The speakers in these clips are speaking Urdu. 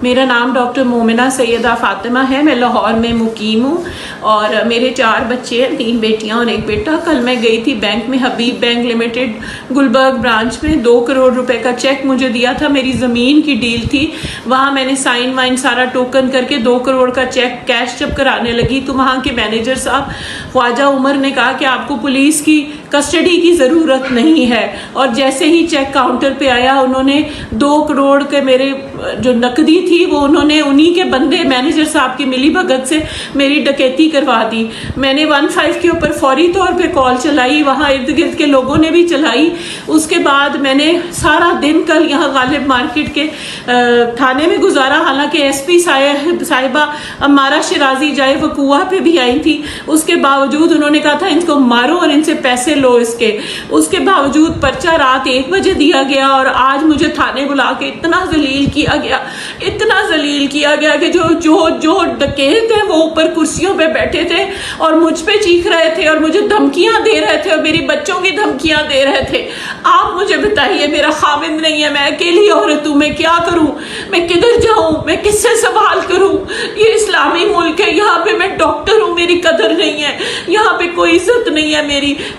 میرا نام ڈاکٹر مومنہ سیدہ فاطمہ ہے، میں لاہور میں مقیم ہوں اور میرے 4 بچے ہیں، 3 بیٹیاں اور 1 بیٹا۔ کل میں گئی تھی بینک میں، حبیب بینک لمیٹڈ گلبرگ برانچ میں، 2 کروڑ روپے کا چیک مجھے دیا تھا، میری زمین کی ڈیل تھی، وہاں میں نے سائن وائن سارا ٹوکن کر کے 2 کروڑ کا چیک کیش جب کرانے لگی تو وہاں کے مینیجر صاحب خواجہ عمر نے کہا کہ آپ کو پولیس کی کسٹڈی کی ضرورت نہیں ہے، اور جیسے ہی چیک کاؤنٹر پہ آیا انہوں نے 2 کروڑ کے میرے جو نقدی تھی وہ انہوں نے انہی کے بندے مینیجر صاحب کی ملی بھگت سے میری ڈکیتی کروا دی۔ میں نے 15 کے اوپر فوری طور پہ کال چلائی، وہاں ارد گرد کے لوگوں نے بھی چلائی۔ اس کے بعد میں نے سارا دن کل یہاں غالب مارکیٹ کے تھانے میں گزارا، حالانکہ ایس پی صاحبہ امارہ شرازی جائے وقوع پہ بھی آئی تھی، اس کے باوجود انہوں نے کہا تھا ان کو مارو اور ان سے پیسے لو اس کے باوجود پرچہ رات 1 بجے دیا گیا، اور آج مجھے تھانے بلا کے اتنا ذلیل کیا گیا کہ جو ڈکیت ہیں وہ اوپر کرسیوں پہ بیٹھے تھے اور مجھ پہ چیخ رہے تھے اور مجھے دھمکیاں دے رہے تھے اور میری بچوں کی دھمکیاں دے رہے تھے۔ آپ مجھے بتائیے، میرا خاوند نہیں ہے، میں اکیلی عورت ہوں، میں کیا کروں؟ میں کدھر جاؤں؟ میں کس سے سوال کروں؟ یہ اسلامی ملک ہے، یہاں پہ میں ڈاکٹر ہوں، میری قدر نہیں ہے، یہاں پہ کوئی عزت نہیں ہے،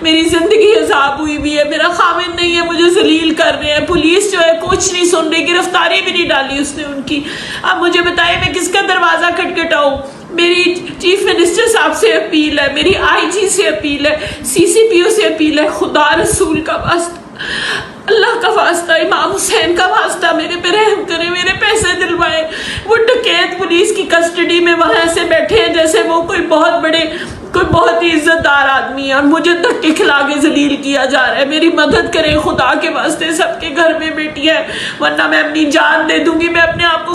میری زندگی عذاب ہوئی بھی ہے، میرا خاوند نہیں ہے، مجھے ذلیل کر رہے ہیں، پولیس جو ہے کچھ نہیں سن رہی، گرفتاری بھی نہیں ڈالی اس نے ان کی۔ اب مجھے بتائیے میں کس کا دروازہ کھٹکھٹاؤں؟ میری چیف منسٹر صاحب سے اپیل ہے، میری آئی جی سے اپیل ہے، سی سی پی او سے اپیل ہے، خدا رسول کا واسطہ، اللہ کا واسطہ، امام حسین کا واسطہ، میرے پہ رحم کریں، میرے پیسے دلوائیں۔ وہ ڈکیت پولیس کی کسٹڈی میں وہاں ایسے بیٹھے ہیں جیسے وہ کوئی بہت ہی عزت دار آدمی ہے، اور مجھے دھکے کھلا کے ذلیل کیا جا رہا ہے۔ میری مدد کریں خدا کے واسطے، سب کے گھر میں بیٹی ہے، ورنہ میں اپنی جان دے دوں گی، میں اپنے آپ کو